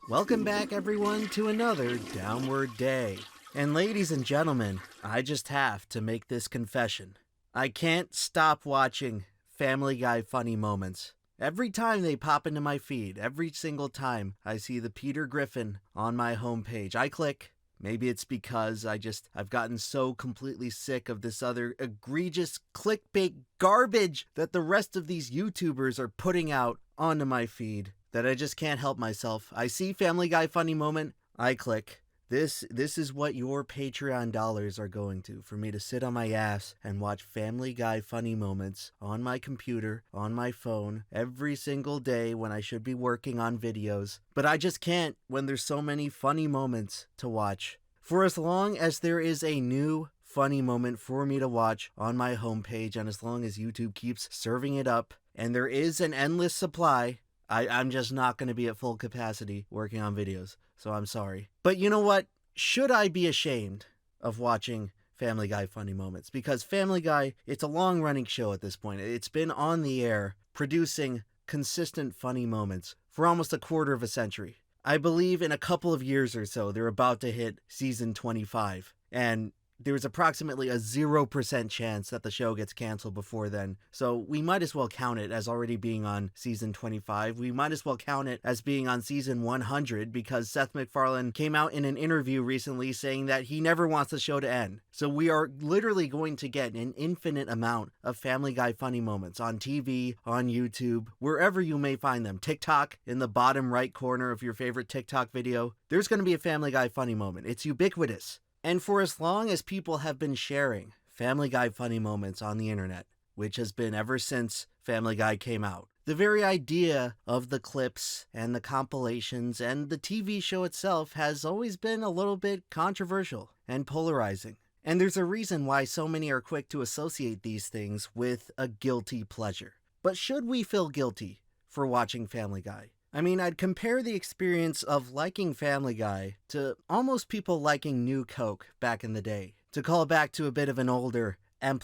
Welcome back, everyone, to another Downward Day. And ladies and gentlemen, I just have to make this confession. I can't stop watching Family Guy funny moments. Every time they pop into my feed, every single time I see the Peter Griffin on my homepage, I click. Maybe it's because I've gotten so completely sick of this other egregious clickbait garbage that the rest of these YouTubers are putting out onto my feed that I just can't help myself. I see Family Guy funny moment, I click. This is what your Patreon dollars are going to, for me to sit on my ass and watch Family Guy funny moments on my computer, on my phone, every single day when I should be working on videos. But I just can't when there's so many funny moments to watch. For as long as there is a new funny moment for me to watch on my homepage, and as long as YouTube keeps serving it up, and there is an endless supply, I'm just not going to be at full capacity working on videos, so I'm sorry. But you know what? Should I be ashamed of watching Family Guy funny moments? Because Family Guy, it's a long-running show at this point. It's been on the air producing consistent funny moments for almost a quarter of a century. I believe in a couple of years or so, they're about to hit season 25, and there's approximately a 0% chance that the show gets canceled before then. So we might as well count it as already being on season 25. We might as well count it as being on season 100 because Seth MacFarlane came out in an interview recently saying that he never wants the show to end. So we are literally going to get an infinite amount of Family Guy funny moments on TV, on YouTube, wherever you may find them. TikTok, in the bottom right corner of your favorite TikTok video, there's going to be a Family Guy funny moment. It's ubiquitous. And for as long as people have been sharing Family Guy funny moments on the internet, which has been ever since Family Guy came out, the very idea of the clips and the compilations and the TV show itself has always been a little bit controversial and polarizing. And there's a reason why so many are quick to associate these things with a guilty pleasure. But should we feel guilty for watching Family Guy? I mean, I'd compare the experience of liking Family Guy to almost people liking New Coke back in the day. To call back to a bit of an older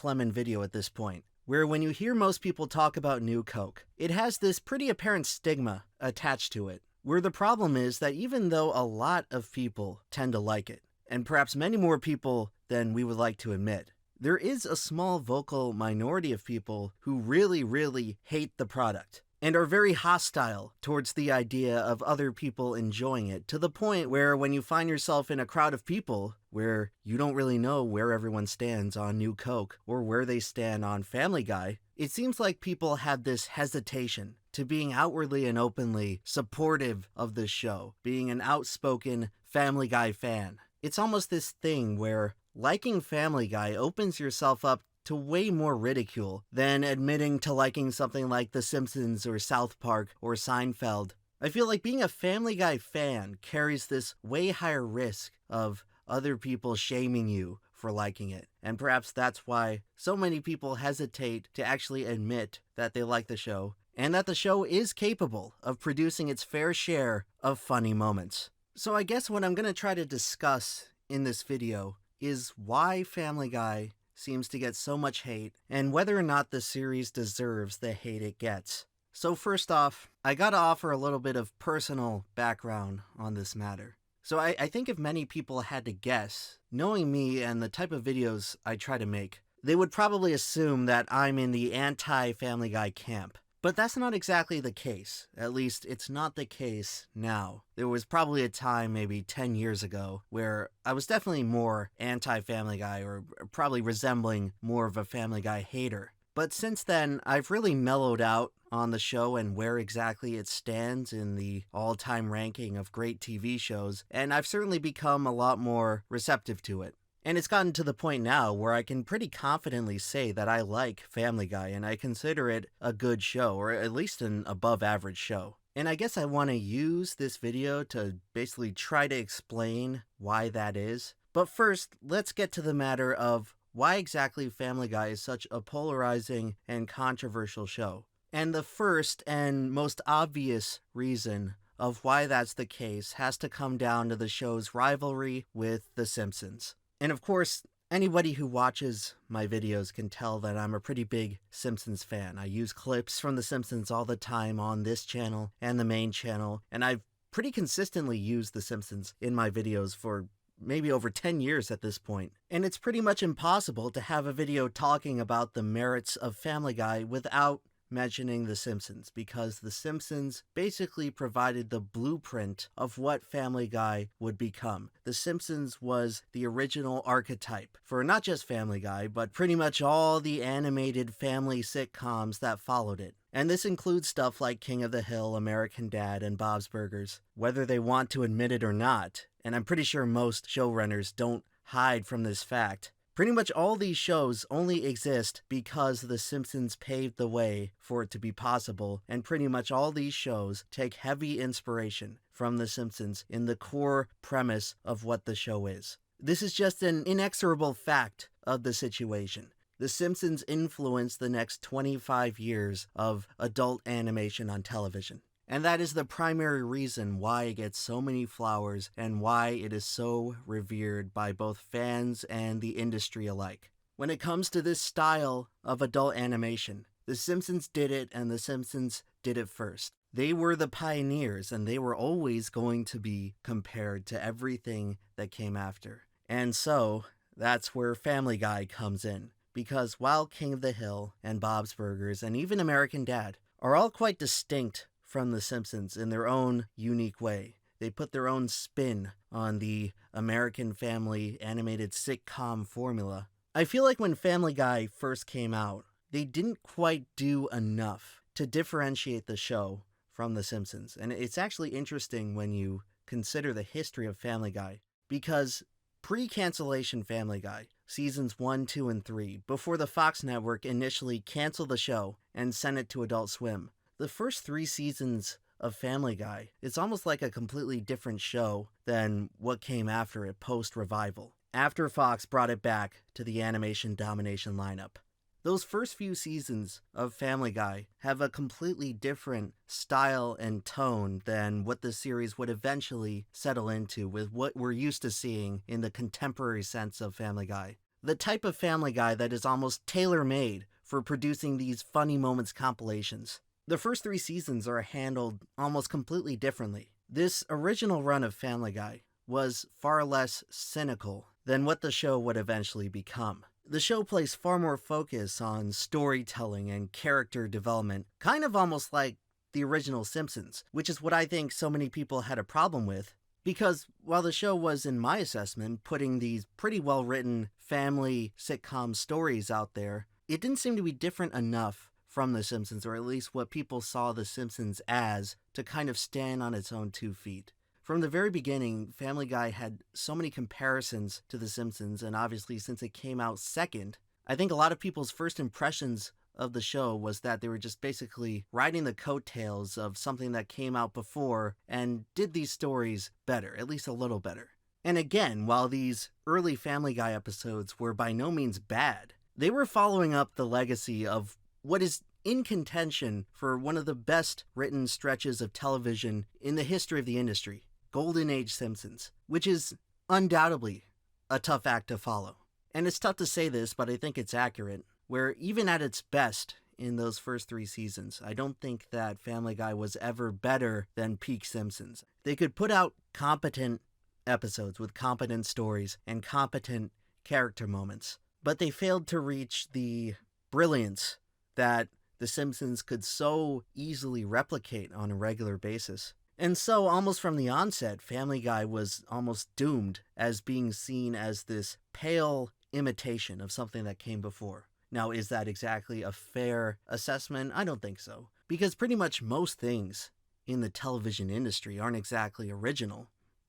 Lemon video at this point, where when you hear most people talk about New Coke, it has this pretty apparent stigma attached to it, where the problem is that even though a lot of people tend to like it, and perhaps many more people than we would like to admit, there is a small vocal minority of people who really, really hate the product and are very hostile towards the idea of other people enjoying it, to the point where when you find yourself in a crowd of people where you don't really know where everyone stands on New Coke or where they stand on Family Guy, it seems like people have this hesitation to being outwardly and openly supportive of the show, being an outspoken Family Guy fan. It's almost this thing where liking Family Guy opens yourself up to way more ridicule than admitting to liking something like The Simpsons or South Park or Seinfeld. I feel like being a Family Guy fan carries this way higher risk of other people shaming you for liking it. And perhaps that's why so many people hesitate to actually admit that they like the show and that the show is capable of producing its fair share of funny moments. So I guess what I'm going to try to discuss in this video is why Family Guy seems to get so much hate, and whether or not the series deserves the hate it gets. So first off, I gotta offer a little bit of personal background on this matter. So I think if many people had to guess, knowing me and the type of videos I try to make, they would probably assume that I'm in the anti-Family Guy camp. But that's not exactly the case. At least, it's not the case now. There was probably a time, maybe 10 years ago, where I was definitely more anti-Family Guy, or probably resembling more of a Family Guy hater. But since then, I've really mellowed out on the show and where exactly it stands in the all-time ranking of great TV shows, and I've certainly become a lot more receptive to it. And it's gotten to the point now where I can pretty confidently say that I like Family Guy and I consider it a good show, or at least an above average show. And I guess I want to use this video to basically try to explain why that is. But first, let's get to the matter of why exactly Family Guy is such a polarizing and controversial show. And the first and most obvious reason of why that's the case has to come down to the show's rivalry with The Simpsons. And of course, anybody who watches my videos can tell that I'm a pretty big Simpsons fan. I use clips from The Simpsons all the time on this channel and the main channel, and I've pretty consistently used The Simpsons in my videos for maybe over 10 years at this point. And it's pretty much impossible to have a video talking about the merits of Family Guy without mentioning The Simpsons, because The Simpsons basically provided the blueprint of what Family Guy would become. The Simpsons was the original archetype for not just Family Guy, but pretty much all the animated family sitcoms that followed it. And this includes stuff like King of the Hill, American Dad, and Bob's Burgers. Whether they want to admit it or not, and I'm pretty sure most showrunners don't hide from this fact, pretty much all these shows only exist because The Simpsons paved the way for it to be possible, and pretty much all these shows take heavy inspiration from The Simpsons in the core premise of what the show is. This is just an inexorable fact of the situation. The Simpsons influenced the next 25 years of adult animation on television. And that is the primary reason why it gets so many flowers and why it is so revered by both fans and the industry alike. When it comes to this style of adult animation, The Simpsons did it, and The Simpsons did it first. They were the pioneers, and they were always going to be compared to everything that came after. And so, that's where Family Guy comes in. Because while King of the Hill and Bob's Burgers and even American Dad are all quite distinct from The Simpsons in their own unique way, they put their own spin on the American family animated sitcom formula. I feel like when Family Guy first came out, they didn't quite do enough to differentiate the show from The Simpsons. And it's actually interesting when you consider the history of Family Guy, because pre-cancellation Family Guy, seasons 1, 2, and 3, before the Fox network initially canceled the show and sent it to Adult Swim, the first 3 seasons of Family Guy, it's almost like a completely different show than what came after it post-revival, after Fox brought it back to the animation domination lineup. Those first few seasons of Family Guy have a completely different style and tone than what the series would eventually settle into with what we're used to seeing in the contemporary sense of Family Guy. The type of Family Guy that is almost tailor-made for producing these funny moments compilations. The first 3 seasons are handled almost completely differently. This original run of Family Guy was far less cynical than what the show would eventually become. The show placed far more focus on storytelling and character development, kind of almost like the original Simpsons, which is what I think so many people had a problem with, because while the show was, in my assessment, putting these pretty well-written family sitcom stories out there, it didn't seem to be different enough from The Simpsons, or at least what people saw The Simpsons as, to kind of stand on its own 2 feet. From the very beginning, Family Guy had so many comparisons to The Simpsons, and obviously since it came out second, I think a lot of people's first impressions of the show was that they were just basically riding the coattails of something that came out before and did these stories better, at least a little better. And again, while these early Family Guy episodes were by no means bad, they were following up the legacy of what is in contention for one of the best written stretches of television in the history of the industry, Golden Age Simpsons, which is undoubtedly a tough act to follow. And it's tough to say this, but I think it's accurate, where even at its best in those first 3 seasons, I don't think that Family Guy was ever better than peak Simpsons. They could put out competent episodes with competent stories and competent character moments, but they failed to reach the brilliance that The Simpsons could so easily replicate on a regular basis. And so, almost from the onset, Family Guy was almost doomed as being seen as this pale imitation of something that came before. Now, is that exactly a fair assessment? I don't think so. Because pretty much most things in the television industry aren't exactly original.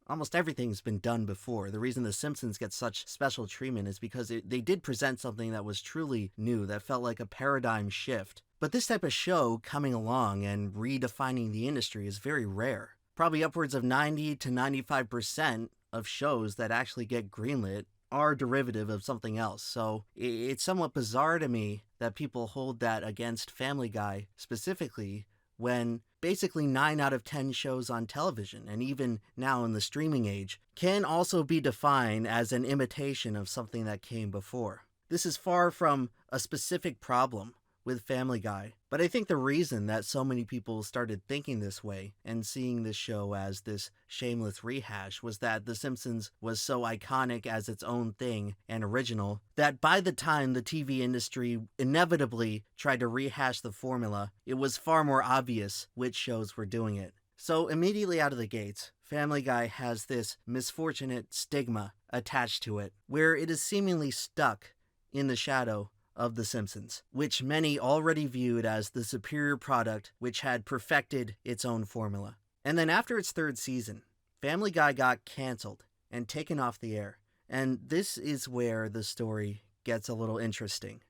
Almost everything's been done before. The reason The Simpsons get such special treatment is because they did present something that was truly new, that felt like a paradigm shift. But this type of show coming along and redefining the industry is very rare. Probably upwards of 90 to 95% of shows that actually get greenlit are derivative of something else. So it's somewhat bizarre to me that people hold that against Family Guy specifically, when basically 9 out of 10 shows on television, and even now in the streaming age, can also be defined as an imitation of something that came before. This is far from a specific problem with Family Guy. But I think the reason that so many people started thinking this way and seeing this show as this shameless rehash was that The Simpsons was so iconic as its own thing and original that by the time the TV industry inevitably tried to rehash the formula, it was far more obvious which shows were doing it. So immediately out of the gates, Family Guy has this misfortunate stigma attached to it, where it is seemingly stuck in the shadow of The Simpsons, which many already viewed as the superior product which had perfected its own formula. And then after its third season, Family Guy got canceled and taken off the air. And this is where the story gets a little interesting.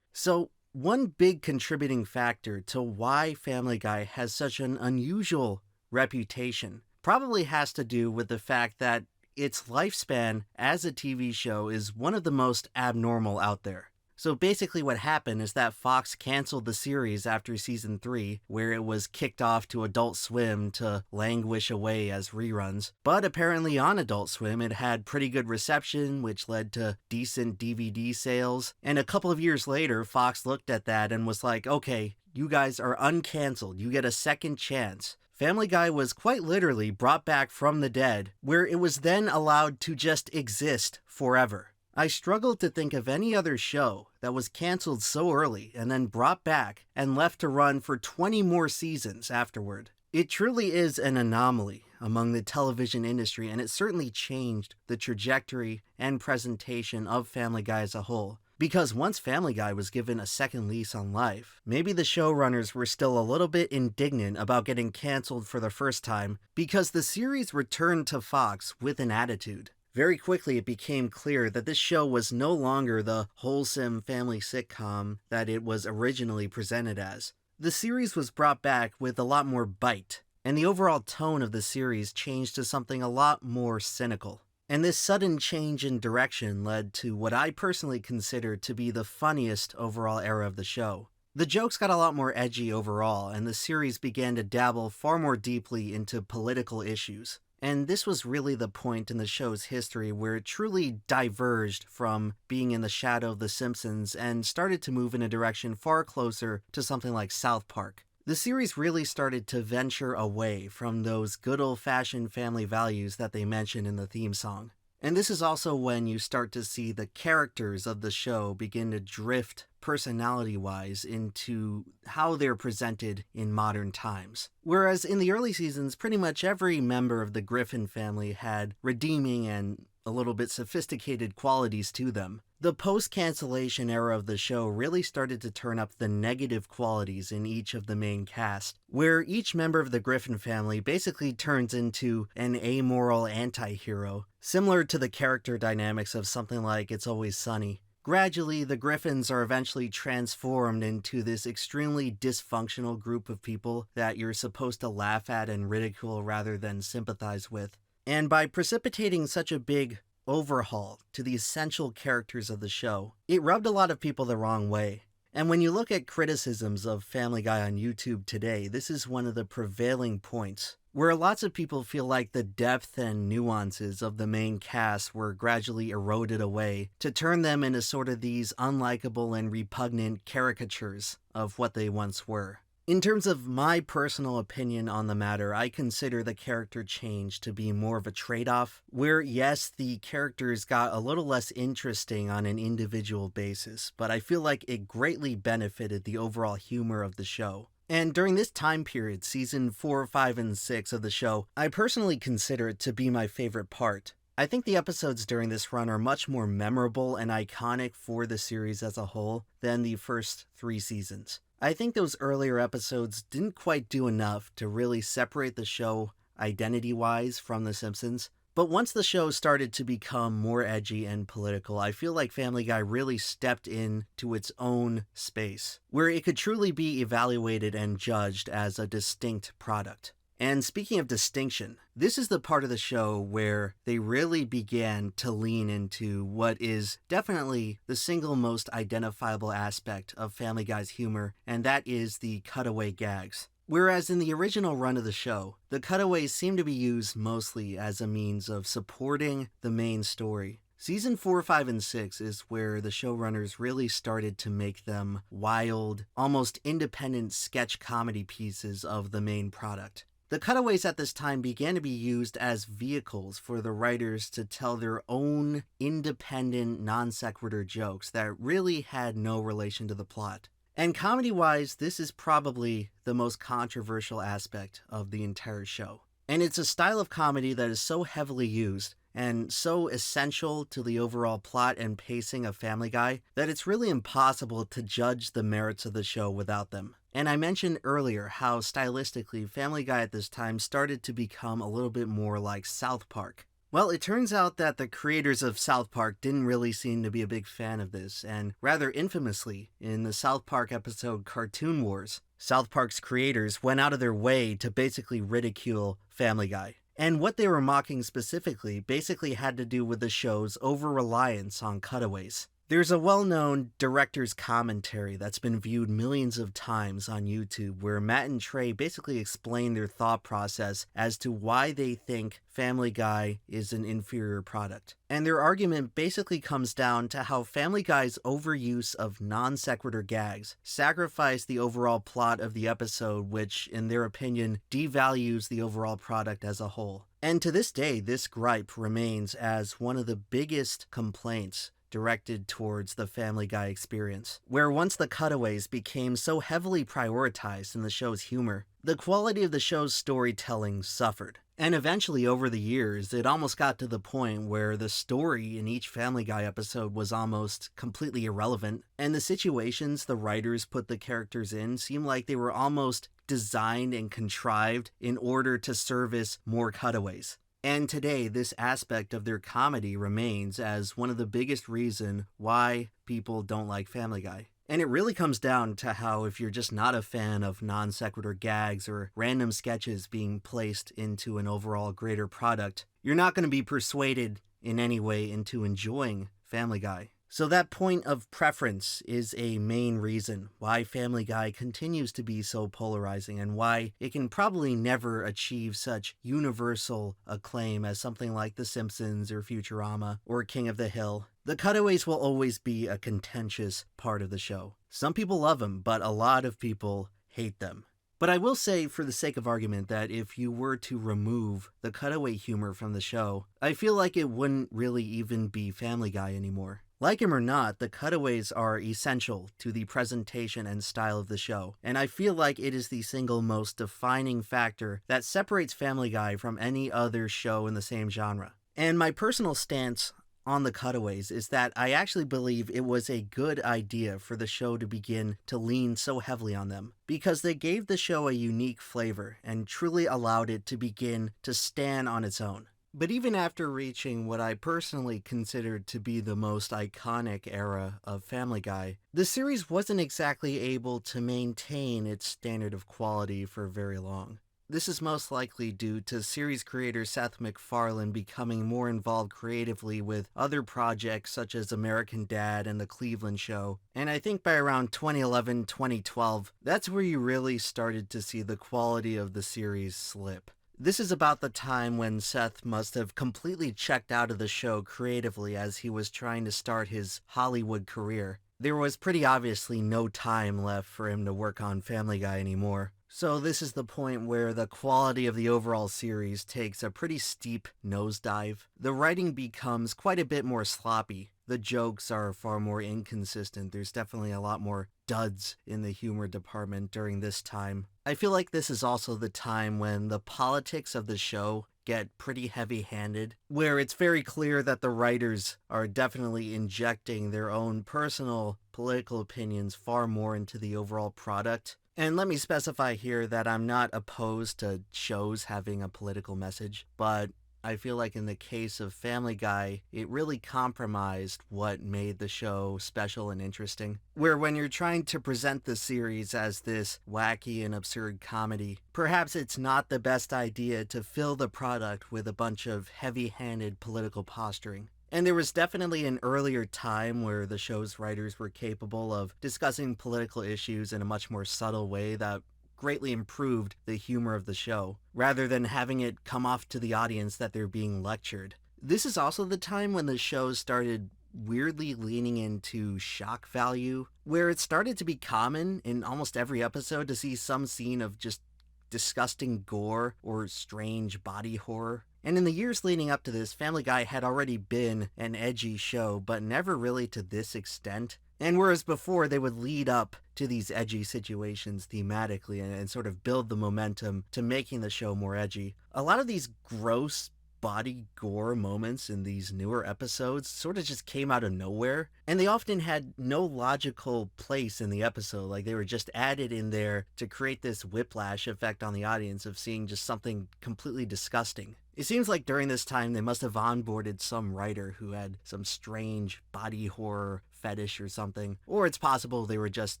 So, one big contributing factor to why Family Guy has such an unusual reputation probably has to do with the fact that its lifespan as a TV show is one of the most abnormal out there. So basically what happened is that Fox canceled the series after season 3, where it was kicked off to Adult Swim to languish away as reruns. But apparently on Adult Swim it had pretty good reception, which led to decent DVD sales. And a couple of years later, Fox looked at that and was like, okay, you guys are uncanceled. You get a second chance. Family Guy was quite literally brought back from the dead, where it was then allowed to just exist forever. I struggled to think of any other show that was canceled so early and then brought back and left to run for 20 more seasons afterward. It truly is an anomaly among the television industry, and it certainly changed the trajectory and presentation of Family Guy as a whole. Because once Family Guy was given a second lease on life, maybe the showrunners were still a little bit indignant about getting canceled for the first time because the series returned to Fox with an attitude. Very quickly, it became clear that this show was no longer the wholesome family sitcom that it was originally presented as. The series was brought back with a lot more bite, and the overall tone of the series changed to something a lot more cynical. And this sudden change in direction led to what I personally consider to be the funniest overall era of the show. The jokes got a lot more edgy overall, and the series began to dabble far more deeply into political issues. And this was really the point in the show's history where it truly diverged from being in the shadow of The Simpsons and started to move in a direction far closer to something like South Park. The series really started to venture away from those good old-fashioned family values that they mention in the theme song. And this is also when you start to see the characters of the show begin to drift personality-wise into how they're presented in modern times. Whereas in the early seasons, pretty much every member of the Griffin family had redeeming and a little bit sophisticated qualities to them. The post-cancellation era of the show really started to turn up the negative qualities in each of the main cast, where each member of the Griffin family basically turns into an amoral anti-hero, similar to the character dynamics of something like It's Always Sunny. Gradually, the Griffins are eventually transformed into this extremely dysfunctional group of people that you're supposed to laugh at and ridicule rather than sympathize with. And by precipitating such a big overhaul to the essential characters of the show, it rubbed a lot of people the wrong way. And when you look at criticisms of Family Guy on YouTube today, this is one of the prevailing points, where lots of people feel like the depth and nuances of the main cast were gradually eroded away to turn them into sort of these unlikable and repugnant caricatures of what they once were. In terms of my personal opinion on the matter, I consider the character change to be more of a trade-off, where yes, the characters got a little less interesting on an individual basis, but I feel like it greatly benefited the overall humor of the show. And during this time period, season 4, 5, and 6 of the show, I personally consider it to be my favorite part. I think the episodes during this run are much more memorable and iconic for the series as a whole than the first 3 seasons. I think those earlier episodes didn't quite do enough to really separate the show identity-wise from The Simpsons. But once the show started to become more edgy and political, I feel like Family Guy really stepped into its own space, where it could truly be evaluated and judged as a distinct product. And speaking of distinction, this is the part of the show where they really began to lean into what is definitely the single most identifiable aspect of Family Guy's humor, and that is the cutaway gags. Whereas in the original run of the show, the cutaways seem to be used mostly as a means of supporting the main story, Season 4, 5, and 6 is where the showrunners really started to make them wild, almost independent sketch comedy pieces of the main product. The cutaways at this time began to be used as vehicles for the writers to tell their own independent non sequitur jokes that really had no relation to the plot. And comedy-wise, this is probably the most controversial aspect of the entire show. And it's a style of comedy that is so heavily used and so essential to the overall plot and pacing of Family Guy that it's really impossible to judge the merits of the show without them. And I mentioned earlier how stylistically Family Guy at this time started to become a little bit more like South Park. Well, it turns out that the creators of South Park didn't really seem to be a big fan of this, and rather infamously, in the South Park episode Cartoon Wars, South Park's creators went out of their way to basically ridicule Family Guy. And what they were mocking specifically basically had to do with the show's over-reliance on cutaways. There's a well-known director's commentary that's been viewed millions of times on YouTube where Matt and Trey basically explain their thought process as to why they think Family Guy is an inferior product. And their argument basically comes down to how Family Guy's overuse of non-sequitur gags sacrifice the overall plot of the episode, which, in their opinion, devalues the overall product as a whole. And to this day, this gripe remains as one of the biggest complaints directed towards the Family Guy experience, where once the cutaways became so heavily prioritized in the show's humor, the quality of the show's storytelling suffered. And eventually, over the years, it almost got to the point where the story in each Family Guy episode was almost completely irrelevant, and the situations the writers put the characters in seemed like they were almost designed and contrived in order to service more cutaways. And today, this aspect of their comedy remains as one of the biggest reasons why people don't like Family Guy. And it really comes down to how if you're just not a fan of non-sequitur gags or random sketches being placed into an overall greater product, you're not going to be persuaded in any way into enjoying Family Guy. So that point of preference is a main reason why Family Guy continues to be so polarizing and why it can probably never achieve such universal acclaim as something like The Simpsons or Futurama or King of the Hill. The cutaways will always be a contentious part of the show. Some people love them, but a lot of people hate them. But I will say, for the sake of argument, that if you were to remove the cutaway humor from the show, I feel like it wouldn't really even be Family Guy anymore. Like him or not, the cutaways are essential to the presentation and style of the show, and I feel like it is the single most defining factor that separates Family Guy from any other show in the same genre. And my personal stance on the cutaways is that I actually believe it was a good idea for the show to begin to lean so heavily on them, because they gave the show a unique flavor and truly allowed it to begin to stand on its own. But even after reaching what I personally considered to be the most iconic era of Family Guy, the series wasn't exactly able to maintain its standard of quality for very long. This is most likely due to series creator Seth MacFarlane becoming more involved creatively with other projects such as American Dad and The Cleveland Show, and I think by around 2011-2012, that's where you really started to see the quality of the series slip. This is about the time when Seth must have completely checked out of the show creatively as he was trying to start his Hollywood career. There was pretty obviously no time left for him to work on Family Guy anymore. So this is the point where the quality of the overall series takes a pretty steep nosedive. The writing becomes quite a bit more sloppy. The jokes are far more inconsistent. There's definitely a lot more duds in the humor department during this time. I feel like this is also the time when the politics of the show get pretty heavy-handed, where it's very clear that the writers are definitely injecting their own personal political opinions far more into the overall product. And let me specify here that I'm not opposed to shows having a political message, but I feel like in the case of Family Guy, it really compromised what made the show special and interesting. Where when you're trying to present the series as this wacky and absurd comedy, perhaps it's not the best idea to fill the product with a bunch of heavy-handed political posturing. And there was definitely an earlier time where the show's writers were capable of discussing political issues in a much more subtle way that greatly improved the humor of the show, rather than having it come off to the audience that they're being lectured. This is also the time when the show started weirdly leaning into shock value, where it started to be common in almost every episode to see some scene of just disgusting gore or strange body horror. And in the years leading up to this, Family Guy had already been an edgy show, but never really to this extent. And whereas before they would lead up to these edgy situations thematically and sort of build the momentum to making the show more edgy, a lot of these gross body gore moments in these newer episodes sort of just came out of nowhere, and they often had no logical place in the episode. Like, they were just added in there to create this whiplash effect on the audience of seeing just something completely disgusting. It seems like during this time they must have onboarded some writer who had some strange body horror fetish or something, or it's possible they were just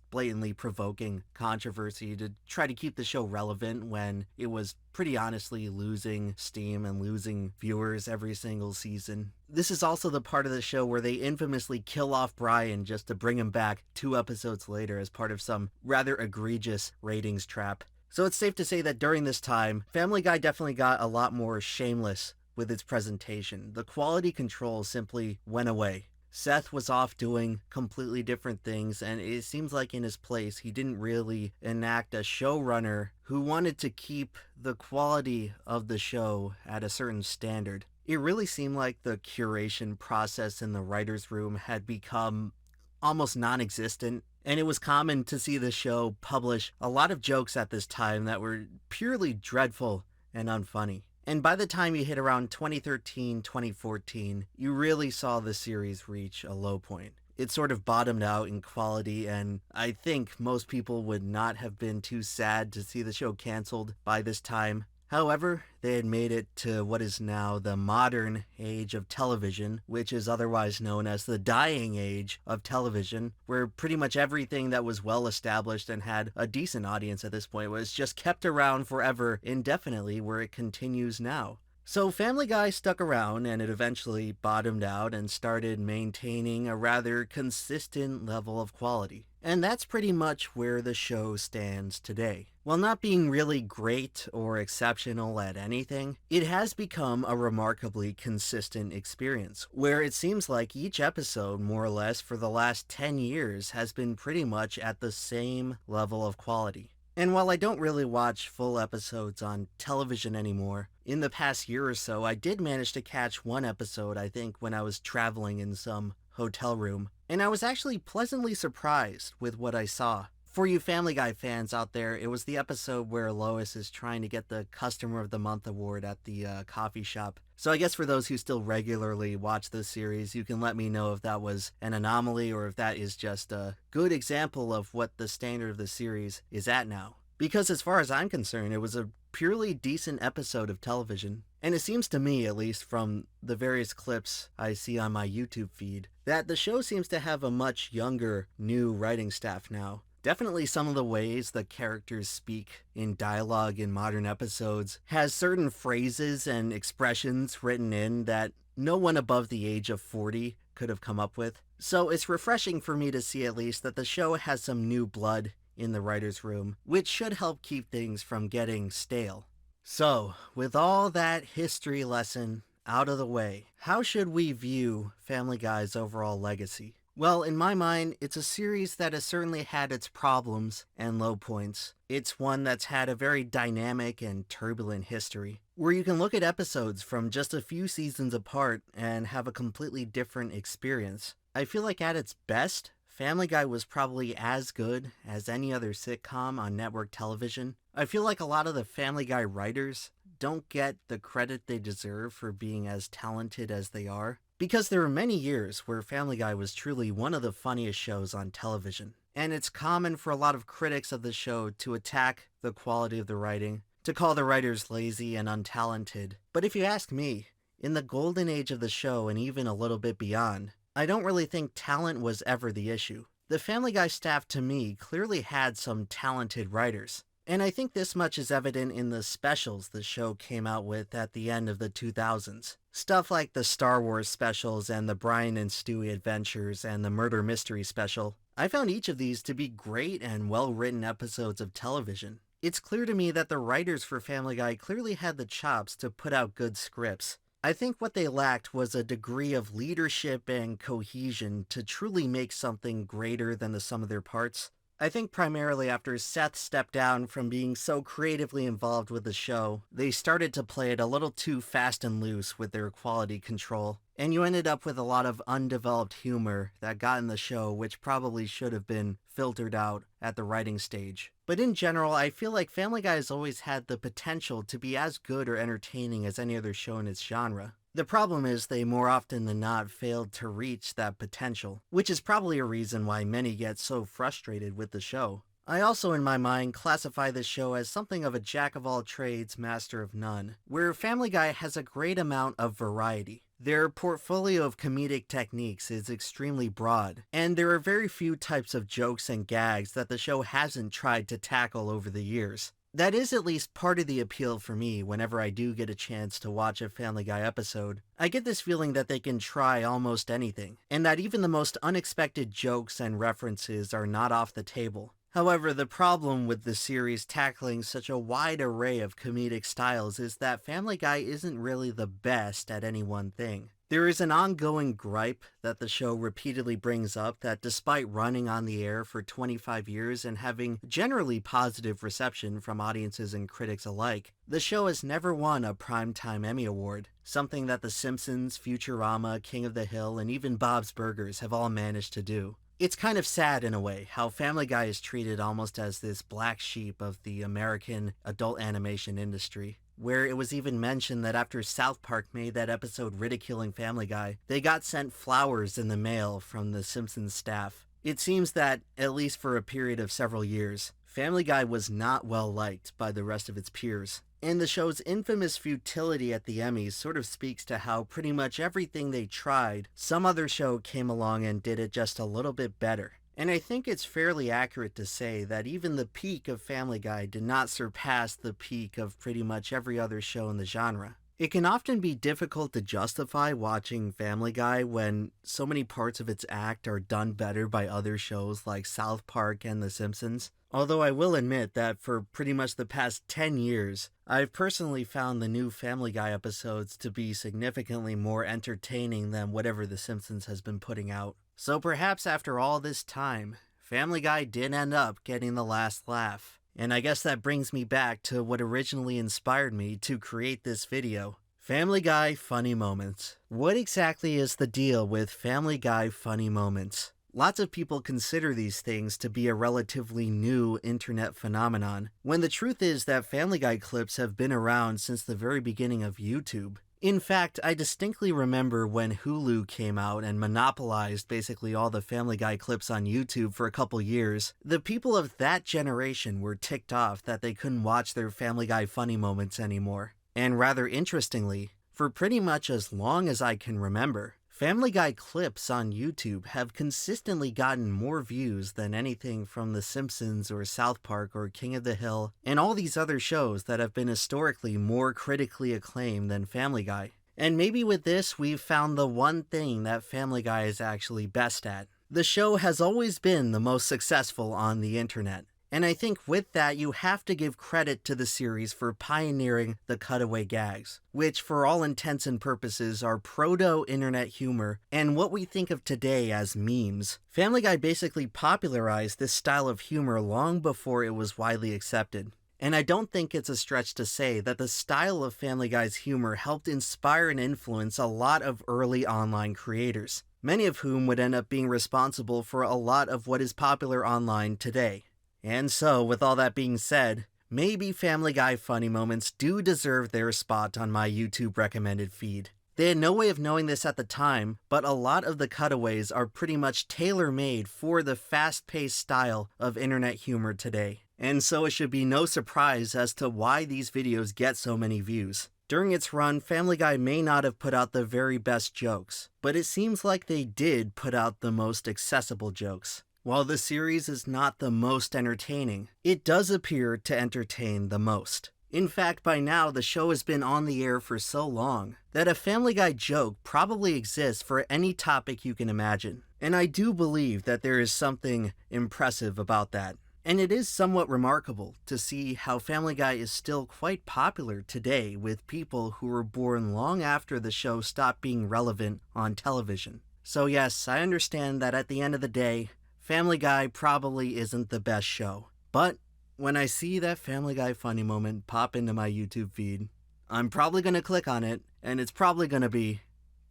blatantly provoking controversy to try to keep the show relevant when it was pretty honestly losing steam and losing viewers every single season. This is also the part of the show where they infamously kill off Brian just to bring him back 2 episodes later as part of some rather egregious ratings trap. So it's safe to say that during this time, Family Guy definitely got a lot more shameless with its presentation. The quality control simply went away. Seth was off doing completely different things, and it seems like in his place, he didn't really enact a showrunner who wanted to keep the quality of the show at a certain standard. It really seemed like the curation process in the writer's room had become almost non-existent, and it was common to see the show publish a lot of jokes at this time that were purely dreadful and unfunny. And by the time you hit around 2013, 2014, you really saw the series reach a low point. It sort of bottomed out in quality, and I think most people would not have been too sad to see the show canceled by this time. However, they had made it to what is now the modern age of television, which is otherwise known as the dying age of television, where pretty much everything that was well established and had a decent audience at this point was just kept around forever indefinitely, where it continues now. So Family Guy stuck around, and it eventually bottomed out and started maintaining a rather consistent level of quality. And that's pretty much where the show stands today. While not being really great or exceptional at anything, it has become a remarkably consistent experience, where it seems like each episode, more or less, for the last 10 years has been pretty much at the same level of quality. And while I don't really watch full episodes on television anymore, in the past year or so, I did manage to catch one episode, I think, when I was traveling in some hotel room. And I was actually pleasantly surprised with what I saw. For you Family Guy fans out there, it was the episode where Lois is trying to get the Customer of the Month award at the coffee shop. So I guess for those who still regularly watch this series, you can let me know if that was an anomaly or if that is just a good example of what the standard of the series is at now. Because as far as I'm concerned, it was a purely decent episode of television. And it seems to me, at least from the various clips I see on my YouTube feed, that the show seems to have a much younger, new writing staff now. Definitely some of the ways the characters speak in dialogue in modern episodes has certain phrases and expressions written in that no one above the age of 40 could have come up with. So it's refreshing for me to see at least that the show has some new blood in the writer's room, which should help keep things from getting stale. So, with all that history lesson out of the way, how should we view Family Guy's overall legacy? Well, in my mind, it's a series that has certainly had its problems and low points. It's one that's had a very dynamic and turbulent history, where you can look at episodes from just a few seasons apart and have a completely different experience. I feel like at its best, Family Guy was probably as good as any other sitcom on network television. I feel like a lot of the Family Guy writers don't get the credit they deserve for being as talented as they are. Because there were many years where Family Guy was truly one of the funniest shows on television. And it's common for a lot of critics of the show to attack the quality of the writing, to call the writers lazy and untalented. But if you ask me, in the golden age of the show and even a little bit beyond, I don't really think talent was ever the issue. The Family Guy staff, to me, clearly had some talented writers. And I think this much is evident in the specials the show came out with at the end of the 2000s. Stuff like the Star Wars specials and the Brian and Stewie Adventures and the Murder Mystery special. I found each of these to be great and well-written episodes of television. It's clear to me that the writers for Family Guy clearly had the chops to put out good scripts. I think what they lacked was a degree of leadership and cohesion to truly make something greater than the sum of their parts. I think primarily after Seth stepped down from being so creatively involved with the show, they started to play it a little too fast and loose with their quality control, and you ended up with a lot of undeveloped humor that got in the show which probably should have been filtered out at the writing stage. But in general, I feel like Family Guy has always had the potential to be as good or entertaining as any other show in its genre. The problem is they more often than not failed to reach that potential, which is probably a reason why many get so frustrated with the show. I also, in my mind, classify this show as something of a jack-of-all-trades, master of none, where Family Guy has a great amount of variety. Their portfolio of comedic techniques is extremely broad, and there are very few types of jokes and gags that the show hasn't tried to tackle over the years. That is at least part of the appeal for me whenever I do get a chance to watch a Family Guy episode. I get this feeling that they can try almost anything, and that even the most unexpected jokes and references are not off the table. However, the problem with the series tackling such a wide array of comedic styles is that Family Guy isn't really the best at any one thing. There is an ongoing gripe that the show repeatedly brings up that despite running on the air for 25 years and having generally positive reception from audiences and critics alike, the show has never won a Primetime Emmy Award, something that The Simpsons, Futurama, King of the Hill, and even Bob's Burgers have all managed to do. It's kind of sad in a way how Family Guy is treated almost as this black sheep of the American adult animation industry, where it was even mentioned that after South Park made that episode ridiculing Family Guy, they got sent flowers in the mail from the Simpsons staff. It seems that, at least for a period of several years, Family Guy was not well liked by the rest of its peers. And the show's infamous futility at the Emmys sort of speaks to how pretty much everything they tried, some other show came along and did it just a little bit better. And I think it's fairly accurate to say that even the peak of Family Guy did not surpass the peak of pretty much every other show in the genre. It can often be difficult to justify watching Family Guy when so many parts of its act are done better by other shows like South Park and The Simpsons. Although I will admit that for pretty much the past 10 years, I've personally found the new Family Guy episodes to be significantly more entertaining than whatever The Simpsons has been putting out. So perhaps after all this time, Family Guy did end up getting the last laugh. And I guess that brings me back to what originally inspired me to create this video. Family Guy funny moments. What exactly is the deal with Family Guy funny moments? Lots of people consider these things to be a relatively new internet phenomenon, when the truth is that Family Guy clips have been around since the very beginning of YouTube. In fact, I distinctly remember when Hulu came out and monopolized basically all the Family Guy clips on YouTube for a couple years. The people of that generation were ticked off that they couldn't watch their Family Guy funny moments anymore. And rather interestingly, for pretty much as long as I can remember, Family Guy clips on YouTube have consistently gotten more views than anything from The Simpsons or South Park or King of the Hill and all these other shows that have been historically more critically acclaimed than Family Guy. And maybe with this, we've found the one thing that Family Guy is actually best at. The show has always been the most successful on the internet. And I think with that, you have to give credit to the series for pioneering the cutaway gags, which for all intents and purposes are proto-internet humor and what we think of today as memes. Family Guy basically popularized this style of humor long before it was widely accepted. And I don't think it's a stretch to say that the style of Family Guy's humor helped inspire and influence a lot of early online creators, many of whom would end up being responsible for a lot of what is popular online today. And so, with all that being said, maybe Family Guy funny moments do deserve their spot on my YouTube recommended feed. They had no way of knowing this at the time, but a lot of the cutaways are pretty much tailor-made for the fast-paced style of internet humor today. And so it should be no surprise as to why these videos get so many views. During its run, Family Guy may not have put out the very best jokes, but it seems like they did put out the most accessible jokes. While the series is not the most entertaining, it does appear to entertain the most. In fact, by now, the show has been on the air for so long that a Family Guy joke probably exists for any topic you can imagine. And I do believe that there is something impressive about that. And it is somewhat remarkable to see how Family Guy is still quite popular today with people who were born long after the show stopped being relevant on television. So yes, I understand that at the end of the day, Family Guy probably isn't the best show. But when I see that Family Guy funny moment pop into my YouTube feed, I'm probably going to click on it, and it's probably going to be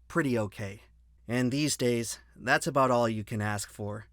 pretty okay. And these days, that's about all you can ask for.